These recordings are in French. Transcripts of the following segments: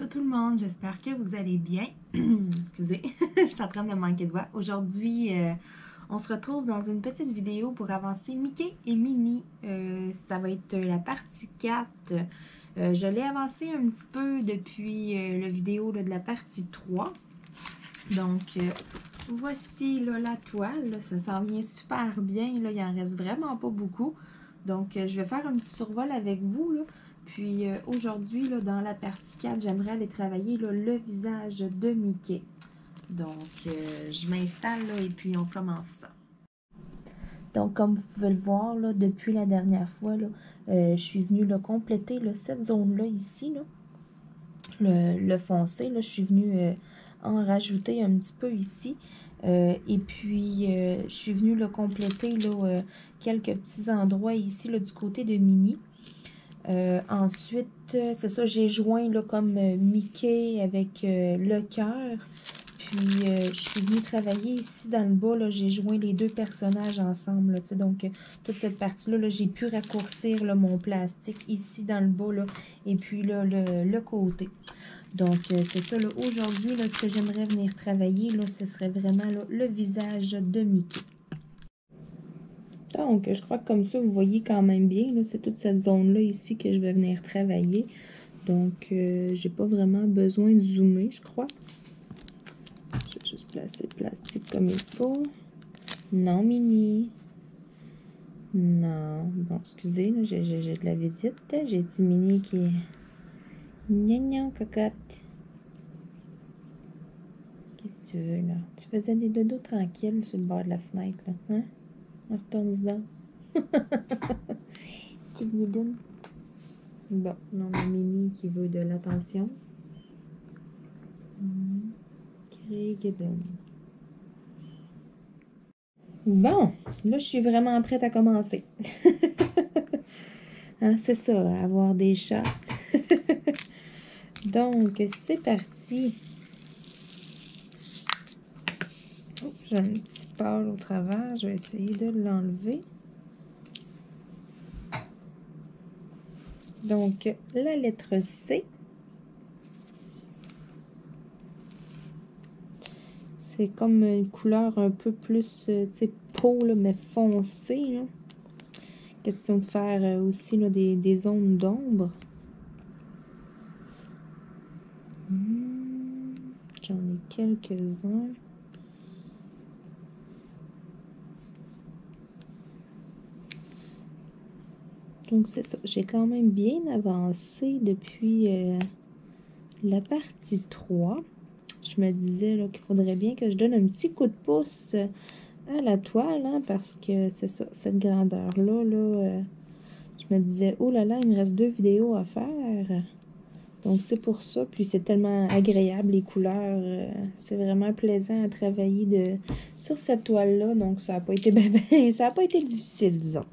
Allô tout le monde, j'espère que vous allez bien. Excusez, je suis en train de manquer de voix. Aujourd'hui, on se retrouve dans une petite vidéo pour avancer Mickey et Minnie. Ça va être la partie 4. Je l'ai avancé un petit peu depuis la vidéo là, de la partie 3. Donc, voici là, la toile. Là, ça s'en vient super bien. Là, il en reste vraiment pas beaucoup. Donc, je vais faire un petit survol avec vous. Là. Puis aujourd'hui, dans la partie 4, j'aimerais aller travailler là, le visage de Mickey. Donc, je m'installe et puis on commence ça. Donc, comme vous pouvez le voir, là, depuis la dernière fois, là, je suis venue là, compléter là, cette zone-là ici, là, le foncé. Là, je suis venue en rajouter un petit peu ici. Et puis, je suis venue là, compléter là, quelques petits endroits ici là, du côté de Minnie. Ensuite, c'est ça, j'ai joint là, comme Mickey avec le cœur. Puis, je suis venue travailler ici dans le bas. J'ai joint les deux personnages ensemble. Là, donc, toute cette partie-là, -là, j'ai pu raccourcir là, mon plastique ici dans le bas. Là, et puis, là, le côté. Donc, c'est ça. Aujourd'hui, ce que j'aimerais venir travailler, là, ce serait vraiment là, le visage de Mickey. Donc, je crois que comme ça, vous voyez quand même bien. C'est toute cette zone-là ici que je vais venir travailler. Donc, j'ai pas vraiment besoin de zoomer, je crois. Je vais juste placer le plastique comme il faut. Non, Minnie. Non. Bon, excusez, j'ai de la visite. J'ai dit Minnie qui est... Gnan, cocotte. Qu'est-ce que tu veux, là? Tu faisais des dodos tranquilles sur le bord de la fenêtre, là. Hein? On retourne dedans. Petite guidoune. Bon, on a Minnie qui veut de l'attention. Bon, là, je suis vraiment prête à commencer. Hein, c'est ça, avoir des chats. Donc, c'est parti. Oh, j'ai un petit pâle au travers. Je vais essayer de l'enlever. Donc, la lettre C. C'est comme une couleur un peu plus, tu sais, peau, là, mais foncée. Là. Question de faire aussi là, des zones d'ombre. J'en ai quelques-uns. Donc, c'est ça. J'ai quand même bien avancé depuis la partie 3. Je me disais qu'il faudrait bien que je donne un petit coup de pouce à la toile, hein, parce que c'est ça, cette grandeur-là, je me disais, oh là là, il me reste 2 vidéos à faire. Donc, c'est pour ça. Puis, c'est tellement agréable, les couleurs. C'est vraiment plaisant à travailler sur cette toile-là. Donc, ça n'a pas été ça n'a pas été difficile, disons.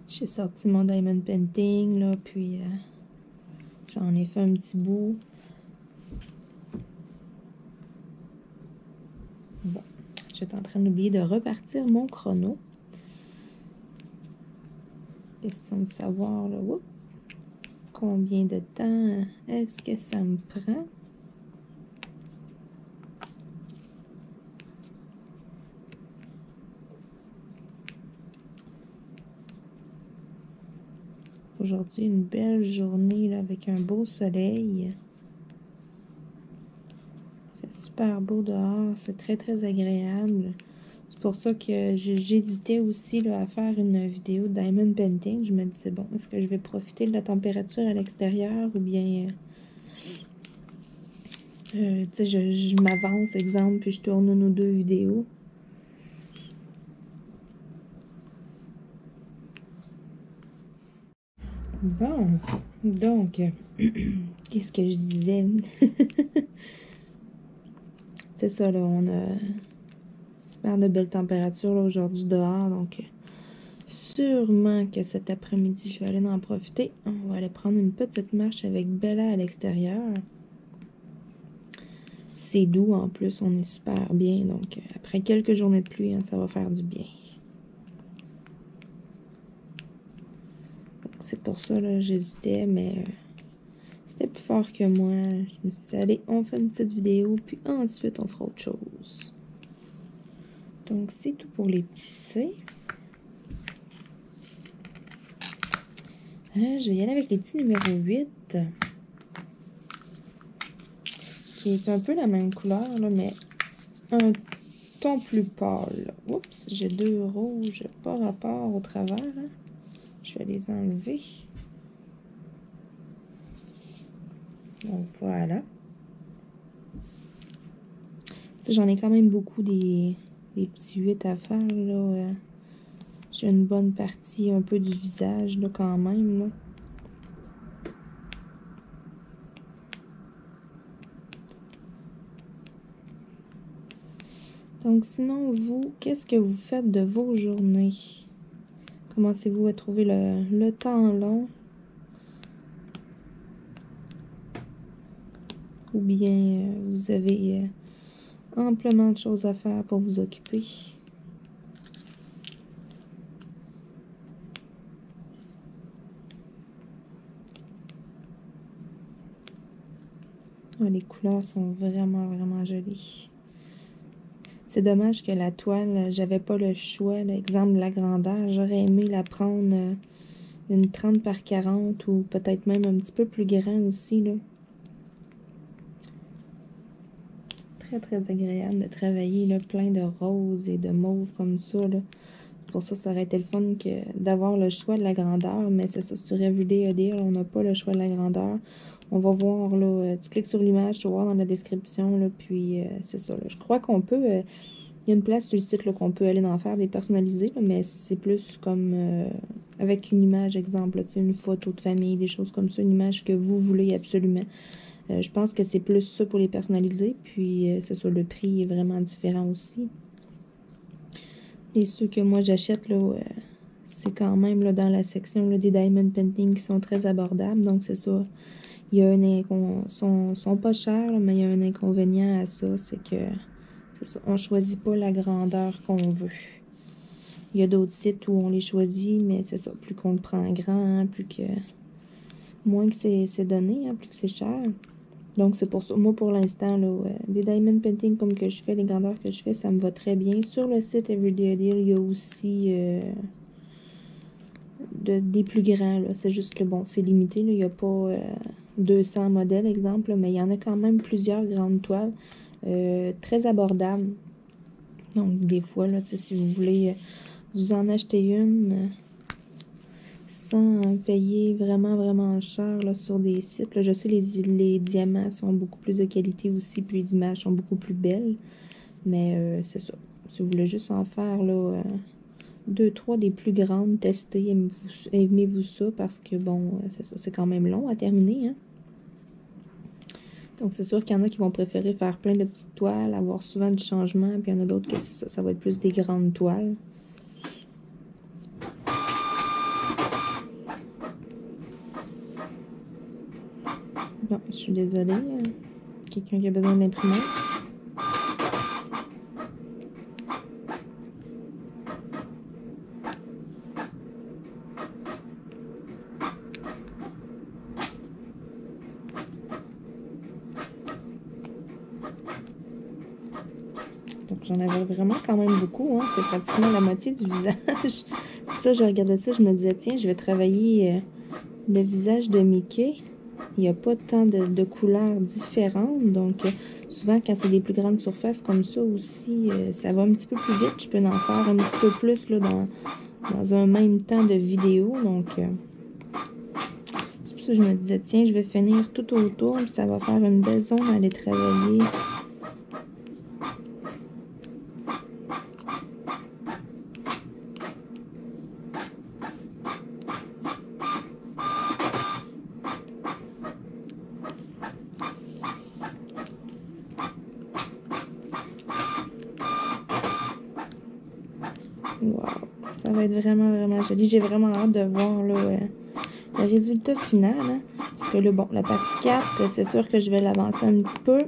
J'ai sorti mon Diamond Painting, là, puis j'en ai fait un petit bout. Bon, j'étais en train d'oublier de repartir mon chrono. Question de savoir, là, combien de temps est-ce que ça me prend? Aujourd'hui, une belle journée là, avec un beau soleil. Il fait super beau dehors, c'est très très agréable. C'est pour ça que j'hésitais aussi là, à faire une vidéo de Diamond Painting. Je me disais, bon, est-ce que je vais profiter de la température à l'extérieur ou bien... tu sais, je m'avance, exemple, puis je tourne une ou 2 vidéos. Bon, donc, qu'est-ce que je disais? C'est ça, là, on a super de belles températures aujourd'hui dehors, donc sûrement que cet après-midi, je vais aller en profiter. On va aller prendre une petite marche avec Bella à l'extérieur. C'est doux en plus, on est super bien, donc après quelques journées de pluie, hein, ça va faire du bien. C'est pour ça, là, j'hésitais, mais C'était plus fort que moi. Je me suis dit, allez, on fait une petite vidéo, puis ensuite on fera autre chose. Donc, c'est tout pour les tissés. Je vais y aller avec les petits numéro 8. Qui est un peu la même couleur, là, mais un ton plus pâle. Oups, j'ai 2 rouges, pas rapport au travers. Hein. Je vais les enlever. Donc, voilà. J'en ai quand même beaucoup des petits 8 à faire, là. J'ai une bonne partie un peu du visage, là, quand même, là. Donc, sinon, vous, qu'est-ce que vous faites de vos journées? Commencez-vous à trouver le temps long? Ou bien vous avez amplement de choses à faire pour vous occuper? Oh, les couleurs sont vraiment, vraiment jolies. C'est dommage que la toile, j'avais pas le choix. L'exemple de la grandeur, j'aurais aimé la prendre une 30 par 40 ou peut-être même un petit peu plus grand aussi, là. Très, très agréable de travailler, là, plein de roses et de mauve comme ça, là. Pour ça, ça aurait été le fun d'avoir le choix de la grandeur, mais c'est ça, sur Everyday Deal, on n'a pas le choix de la grandeur. On va voir, là, tu cliques sur l'image, tu vas voir dans la description, là, puis c'est ça, là. Je crois qu'on peut, il y a une place sur le site, là, qu'on peut aller en faire des personnalisés, là, mais c'est plus comme avec une image, exemple, là, une photo de famille, des choses comme ça, une image que vous voulez absolument. Je pense que c'est plus ça pour les personnaliser, puis c'est ça, le prix est vraiment différent aussi. Et ceux que moi j'achète, là, c'est quand même là, dans la section là, des Diamond Painting qui sont très abordables, donc c'est ça. Il y a sont pas chers, là, mais il y a un inconvénient à ça, c'est que c'est ça, on choisit pas la grandeur qu'on veut. Il y a d'autres sites où on les choisit, mais c'est ça, plus qu'on le prend grand, hein, plus que moins que c'est donné, hein, plus que c'est cher. Donc, c'est pour ça. Moi, pour l'instant, là, des diamond painting comme que je fais, les grandeurs que je fais, ça me va très bien. Sur le site Everyday Deal, il y a aussi des plus grands. C'est juste que, bon, c'est limité. Là. Il n'y a pas 200 modèles, exemple, là, mais il y en a quand même plusieurs grandes toiles très abordables. Donc, des fois, là, si vous voulez vous en acheter une sans payer vraiment, vraiment cher là, sur des sites. Là, je sais les diamants sont beaucoup plus de qualité aussi, puis les images sont beaucoup plus belles. Mais c'est ça. Si vous voulez juste en faire là, 2, 3 des plus grandes, testez, aimez-vous ça, parce que bon, c'est ça, c'est quand même long à terminer. Hein? Donc c'est sûr qu'il y en a qui vont préférer faire plein de petites toiles, avoir souvent du changement, puis il y en a d'autres que c'est ça, ça va être plus des grandes toiles. Bon, je suis désolée. Quelqu'un qui a besoin d'imprimante. Donc, j'en avais vraiment quand même beaucoup. Hein? C'est pratiquement la moitié du visage. C'est ça, je regardais ça, je me disais, tiens, je vais travailler le visage de Mickey. Il n'y a pas tant de couleurs différentes, donc souvent quand c'est des plus grandes surfaces comme ça aussi, ça va un petit peu plus vite. Je peux en faire un petit peu plus là, dans un même temps de vidéo, donc c'est pour ça que je me disais, tiens, je vais finir tout autour, puis ça va faire une belle zone à aller travailler. Wow, ça va être vraiment, vraiment joli. J'ai vraiment hâte de voir là, le résultat final. Hein? Parce que là, bon, la partie 4, c'est sûr que je vais l'avancer un petit peu.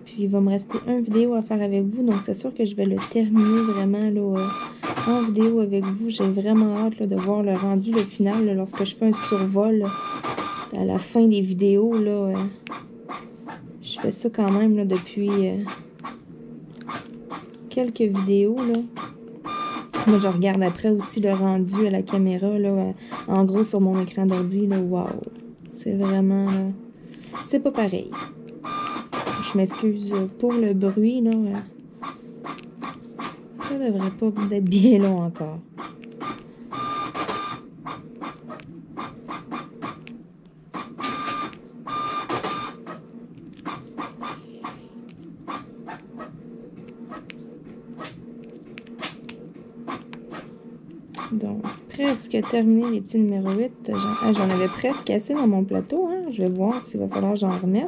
Puis il va me rester une vidéo à faire avec vous. Donc c'est sûr que je vais le terminer vraiment là, en vidéo avec vous. J'ai vraiment hâte là, de voir le rendu, le final, là, lorsque je fais un survol là, à la fin des vidéos, là, je fais ça quand même là, depuis quelques vidéos, là. Moi, je regarde après aussi le rendu à la caméra, là, en gros sur mon écran d'ordi, là, waouh! C'est vraiment, là, c'est pas pareil. Je m'excuse pour le bruit, là. Ça devrait pas être bien long encore. Donc, presque terminé les petits numéros 8. J'en avais presque assez dans mon plateau. Hein? Je vais voir s'il va falloir que j'en remette.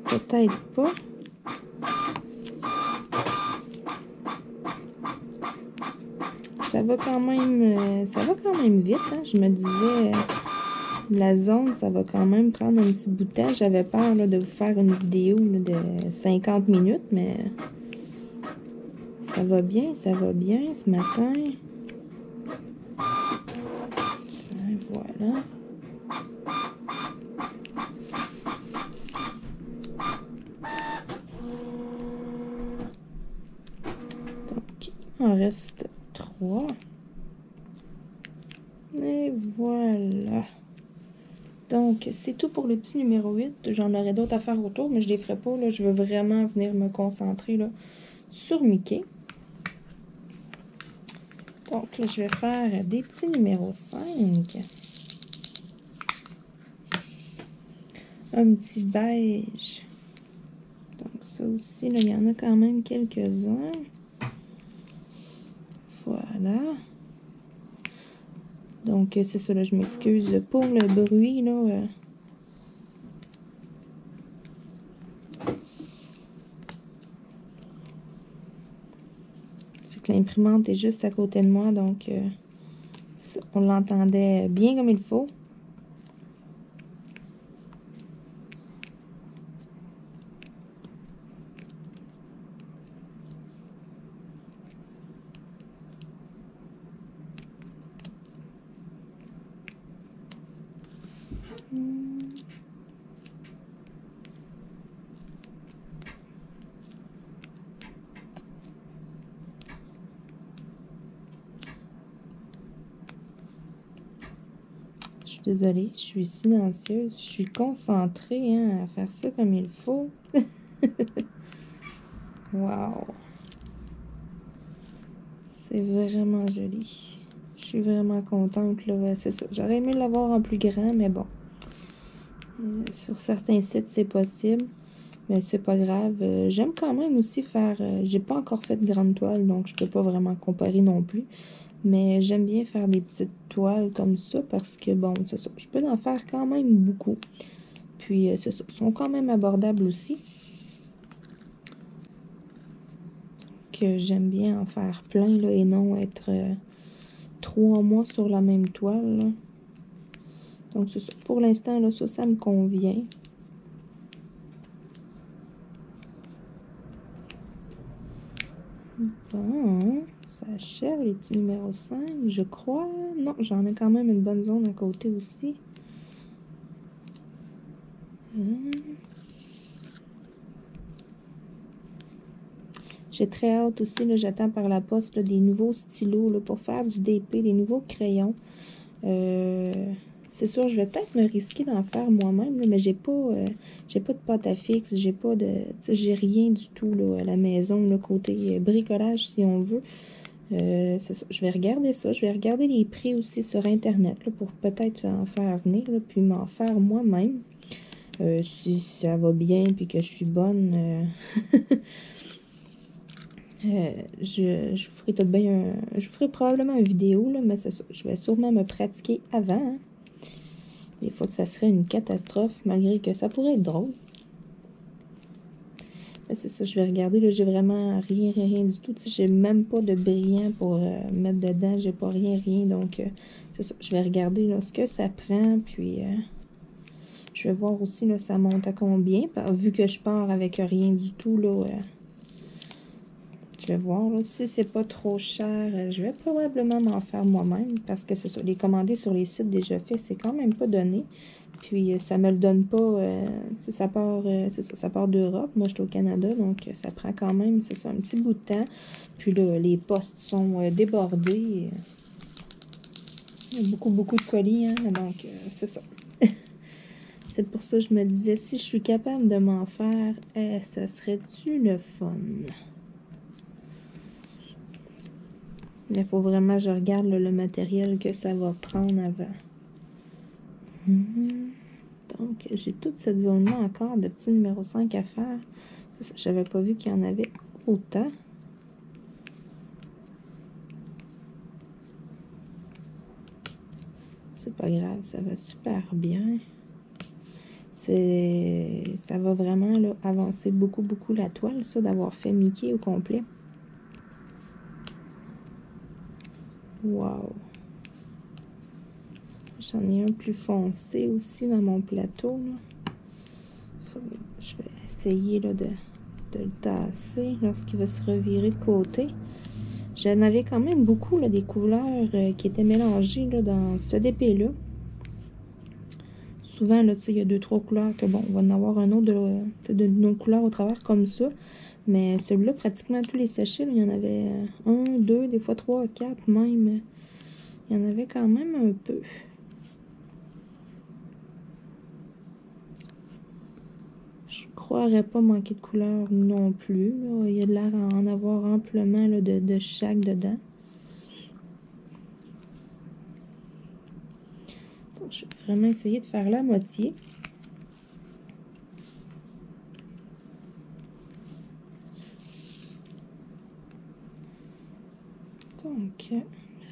Peut-être pas. Ça va quand même vite. Hein? Je me disais, la zone, ça va quand même prendre un petit bout de temps. J'avais peur là, de vous faire une vidéo là, de 50 minutes, mais ça va bien ce matin. Voilà. Donc, il en reste 3. Et voilà. Donc, c'est tout pour le petit numéro 8. J'en aurais d'autres à faire autour, mais je les ferai pas. Là. Je veux vraiment venir me concentrer là, sur Mickey. Donc, là, je vais faire des petits numéros 5. Un petit beige. Donc, ça aussi, là, il y en a quand même quelques-uns. Voilà. Donc, c'est ça, là, je m'excuse pour le bruit, là. C'est que l'imprimante est juste à côté de moi, donc, c'est ça, on l'entendait bien comme il faut. Je suis désolée, je suis silencieuse, je suis concentrée hein, à faire ça comme il faut. Wow! C'est vraiment joli. Je suis vraiment contente, là. C'est ça. J'aurais aimé l'avoir en plus grand, mais bon. Sur certains sites, c'est possible. Mais c'est pas grave. J'aime quand même aussi faire... j'ai pas encore fait de grande toile, donc je peux pas vraiment comparer non plus. Mais j'aime bien faire des petites toiles comme ça parce que, bon, c'est ça. Je peux en faire quand même beaucoup. Puis, c'est ça. Ils sont quand même abordables aussi. Que j'aime bien en faire plein, là, et non être 3 mois sur la même toile, là. Donc, c'est ça. Pour l'instant, là, ça me convient. Bon, ça achève les petits numéros 5, je crois. Non, j'en ai quand même une bonne zone à côté aussi. J'ai très hâte aussi, là, j'attends par la poste là, des nouveaux stylos là, pour faire du DP, des nouveaux crayons. C'est sûr, je vais peut-être me risquer d'en faire moi-même, mais j'ai pas de pâte à fixe, j'ai rien du tout là, à la maison, là, côté bricolage si on veut. C'est ça, je vais regarder ça, je vais regarder les prix aussi sur Internet là, pour peut-être en faire venir, là, puis m'en faire moi-même. Si ça va bien puis que je suis bonne, je ferai tout bien je ferai probablement une vidéo, là, mais c'est ça. Je vais sûrement me pratiquer avant. Hein. Des fois que ça serait une catastrophe, malgré que ça pourrait être drôle. Mais c'est ça, je vais regarder. Là, j'ai vraiment rien du tout. J'ai même pas de brillant pour mettre dedans. J'ai pas rien. Donc, c'est ça. Je vais regarder là, ce que ça prend. Puis, je vais voir aussi, là, ça monte à combien. Vu que je pars avec rien du tout, là... je vais voir. Là. Si c'est pas trop cher, je vais probablement m'en faire moi-même. Parce que c'est ça. Les commander sur les sites déjà faits, c'est quand même pas donné. Puis ça me le donne pas, ça part, c'est ça, ça part d'Europe. Moi, je suis au Canada, donc ça prend quand même, c'est ça, un petit bout de temps. Puis là, les postes sont débordés. Il y a beaucoup de colis, hein, donc c'est ça. C'est pour ça que je me disais, si je suis capable de m'en faire, ça serait-tu le fun? Il faut vraiment que je regarde là, le matériel que ça va prendre avant. Donc, j'ai toute cette zone-là encore de petit numéro 5 à faire. Je n'avais pas vu qu'il y en avait autant. C'est pas grave, ça va super bien. Ça va vraiment là, avancer beaucoup la toile, ça, d'avoir fait Mickey au complet. Wow! J'en ai un plus foncé aussi dans mon plateau, là. Je vais essayer là, de le tasser lorsqu'il va se revirer de côté. J'en avais quand même beaucoup, là, des couleurs qui étaient mélangées là, dans ce DP-là. Souvent, là, il y a 2-3 couleurs que, bon, on va en avoir un autre de nos couleurs au travers comme ça. Mais celui-là, pratiquement tous les sachets, là, il y en avait 1, 2, des fois 3, 4 même. Il y en avait quand même un peu. Je croirais pas manquer de couleurs non plus. Là. Il y a de l'air à en avoir amplement là, de chaque dedans. Donc, je vais vraiment essayer de faire la moitié. Donc, il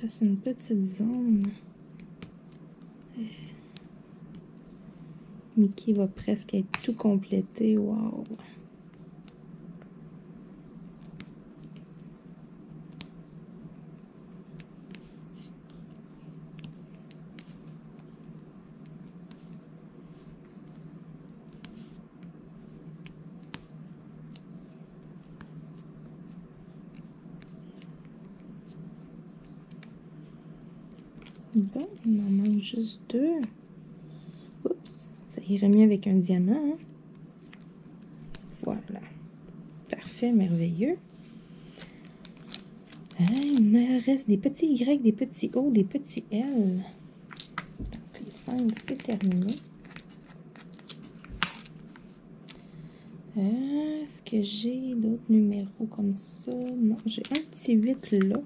reste une petite zone. Mickey va presque être tout complété. Wow! Bon, il m'en manque juste 2. Oups, ça irait mieux avec un diamant. Hein? Voilà. Parfait, merveilleux. Il me reste des petits Y, des petits O, des petits L. Donc, les 5, c'est terminé. Est-ce que j'ai d'autres numéros comme ça? Non, j'ai un petit 8 là.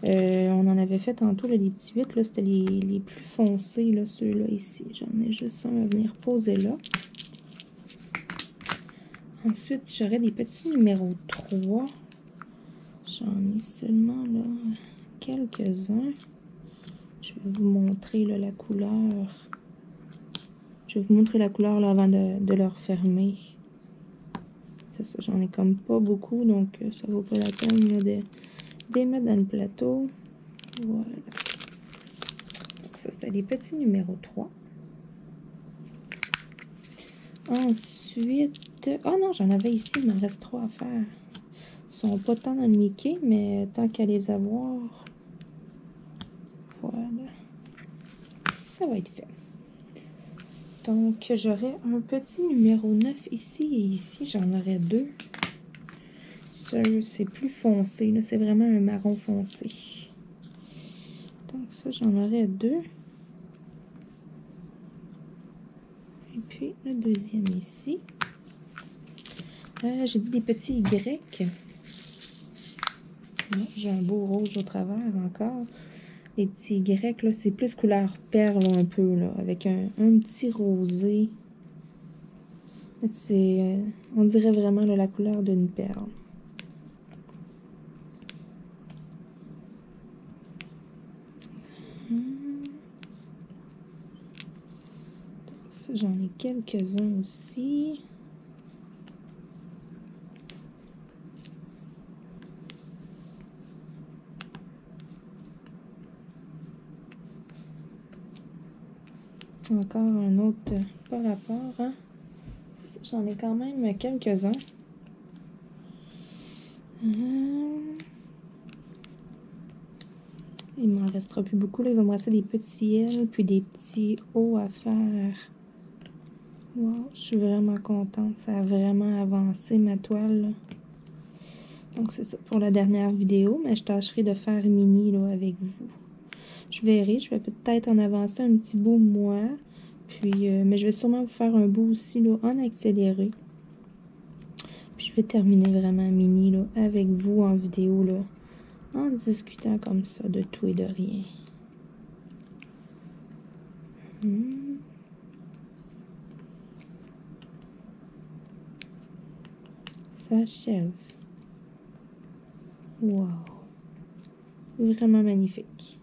On en avait fait tantôt, là, les petits 8, là, c'était les plus foncés, là, ceux-là ici. J'en ai juste un à venir poser là. Ensuite, j'aurai des petits numéros 3. J'en ai seulement, là, quelques-uns. Je vais vous montrer, là, la couleur. Je vais vous montrer la couleur, là, avant de le refermer. C'est ça, j'en ai comme pas beaucoup, donc ça vaut pas la peine là, de les mettre dans le plateau. Voilà. Donc ça, c'était les petits numéros 3. Ensuite... Oh non, j'en avais ici, il m'en reste 3 à faire. Ils sont pas tant dans le Mickey, mais tant qu'à les avoir... Voilà. Ça va être fait. Donc, j'aurai un petit numéro 9 ici et ici, j'en aurai 2. C'est plus foncé, là, c'est vraiment un marron foncé. Donc ça, j'en aurai 2. Et puis, le deuxième ici. J'ai dit des petits Y. J'ai un beau rouge au travers encore. Les petits Y, là, c'est plus couleur perle un peu, là, avec un petit rosé. C'est, on dirait vraiment là, la couleur d'une perle. J'en ai quelques-uns aussi. Encore un autre par rapport, hein? J'en ai quand même quelques-uns. Il m'en restera plus beaucoup. Là, il va me rester des petits L, puis des petits O à faire. Wow, je suis vraiment contente. Ça a vraiment avancé ma toile, là. Donc, c'est ça pour la dernière vidéo, mais je tâcherai de faire mini là, avec vous. Je verrai, je vais peut-être en avancer un petit bout moi. Puis, mais je vais sûrement vous faire un bout aussi là, en accéléré. Puis, je vais terminer vraiment mini là, avec vous en vidéo, là, en discutant comme ça de tout et de rien. Ça achève. Wow! Vraiment magnifique.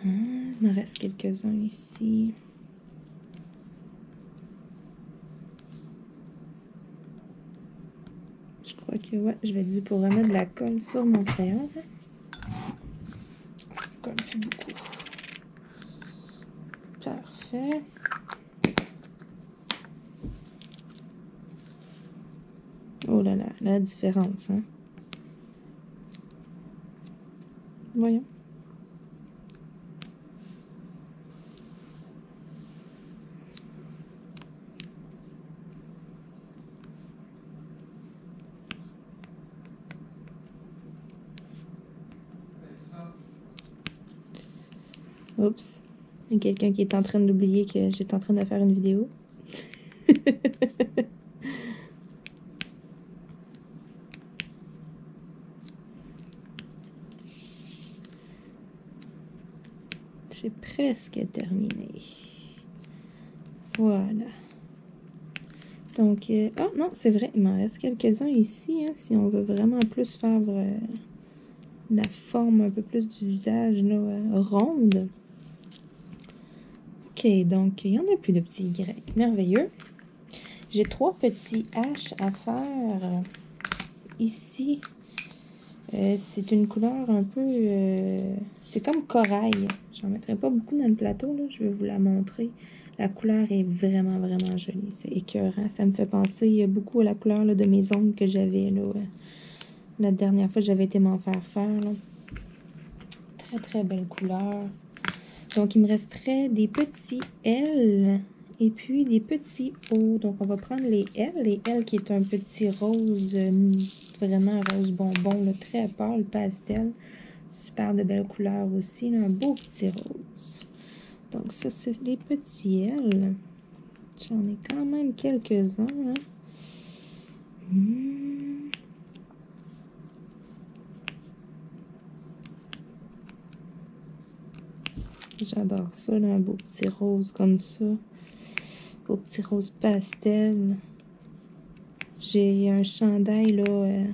Il m'en reste quelques-uns ici. Je crois que ouais, je vais dire pour remettre de la colle sur mon crayon. Ça colle plus beaucoup. Parfait. Oh là là, la différence, hein? Voyons. Oups. Il y a quelqu'un qui est en train d'oublier que j'étais en train de faire une vidéo. J'ai presque terminé. Voilà. Donc, oh non, c'est vrai, il m'en reste quelques-uns ici, hein, si on veut vraiment plus faire la forme un peu plus du visage, là, ronde. Ok, donc, il n'y en a plus de petits Y. Merveilleux. J'ai 3 petits H à faire ici. C'est une couleur un peu... c'est comme corail. J'en mettrai pas beaucoup dans le plateau, là. Je vais vous la montrer. La couleur est vraiment, vraiment jolie. C'est écœurant. Ça me fait penser beaucoup à la couleur là, de mes ongles que j'avais là. La dernière fois, j'avais été m'en faire faire. Là. Très, très belle couleur. Donc, il me resterait des petits L et puis des petits O. Donc, on va prendre les L. Les L qui est un petit rose, vraiment rose bonbon, là, très pâle, pastel. Super de belles couleurs aussi. Là, un beau petit rose. Donc, ça, c'est les petits L. J'en ai quand même quelques-uns. Hein. J'adore ça, là, un beau petit rose comme ça. Beau petit rose pastel. J'ai un chandail, là,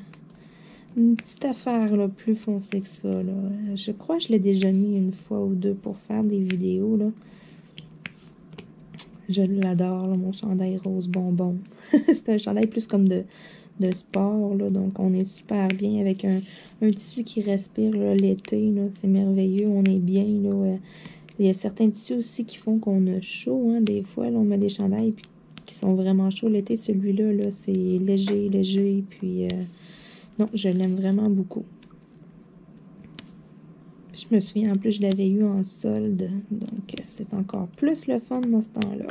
une petite affaire, là, plus foncée que ça, là. Je crois que je l'ai déjà mis une fois ou deux pour faire des vidéos, là. Je l'adore, là, mon chandail rose bonbon. C'est un chandail plus comme de sport, là, donc on est super bien avec un tissu qui respire l'été, là, c'est merveilleux, on est bien, là. Il y a certains tissus aussi qui font qu'on a chaud, hein, des fois, là, on met des chandails qui sont vraiment chauds l'été, celui-là, là, c'est léger, léger, puis non, je l'aime vraiment beaucoup. Je me souviens, en plus, je l'avais eu en solde, donc c'est encore plus le fun dans ce temps-là.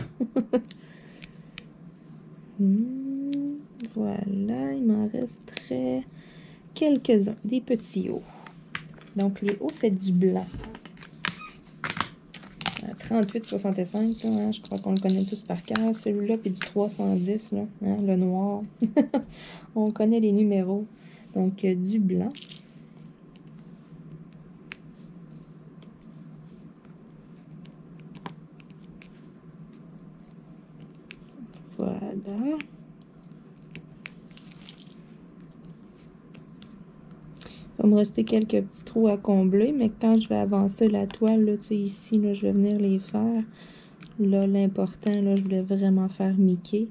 Voilà, il m'en resterait quelques-uns, des petits hauts. Donc, les hauts, c'est du blanc. 38,65, là, hein, je crois qu'on le connaît tous par cœur. Celui-là, puis du 310, là, hein, le noir. On connaît les numéros. Donc, du blanc. Voilà. Il va me rester quelques petits trous à combler, mais quand je vais avancer la toile, là, tu sais, ici, là, je vais venir les faire. Là, l'important, là, je voulais vraiment faire Mickey.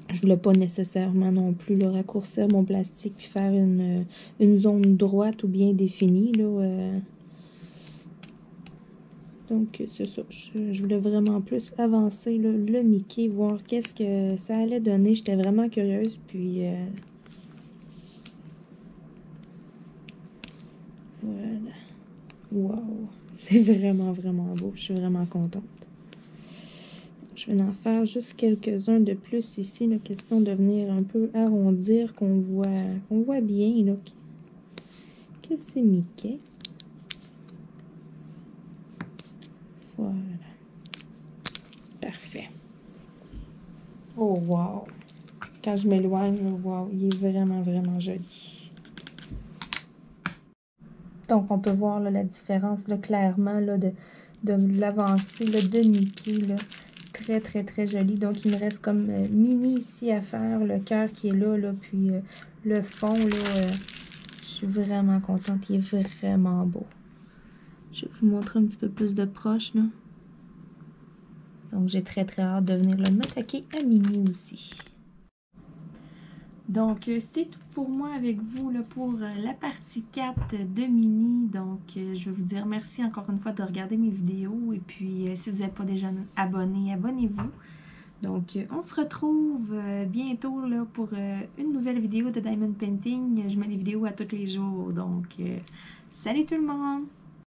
Je voulais pas nécessairement non plus là, raccourcir mon plastique puis faire une zone droite ou bien définie, là. Donc, c'est ça. Je voulais vraiment plus avancer là, le Mickey, voir qu'est-ce que ça allait donner. J'étais vraiment curieuse, puis... voilà. Wow! C'est vraiment, vraiment beau. Je suis vraiment contente. Je vais en faire juste quelques-uns de plus ici. La question de venir un peu arrondir, qu'on voit bien là, que c'est Mickey. Voilà. Parfait. Oh, wow! Quand je m'éloigne, wow, il est vraiment, vraiment joli. Donc, on peut voir là, la différence là, clairement là, de l'avancée de Mickey. Là. Très, très, très joli. Donc, il me reste comme mini ici à faire. Le cœur qui est là puis le fond, là, je suis vraiment contente. Il est vraiment beau. Je vais vous montrer un petit peu plus de proche, là. Donc, j'ai très, très hâte de venir m'attaquer à Minnie aussi. Donc, c'est tout pour moi avec vous là, pour la partie 4 de Minnie. Donc, je vais vous dire merci encore une fois de regarder mes vidéos. Et puis, si vous n'êtes pas déjà abonné, abonnez-vous. Donc, on se retrouve bientôt là, pour une nouvelle vidéo de Diamond Painting. Je mets des vidéos à tous les jours. Donc, salut tout le monde!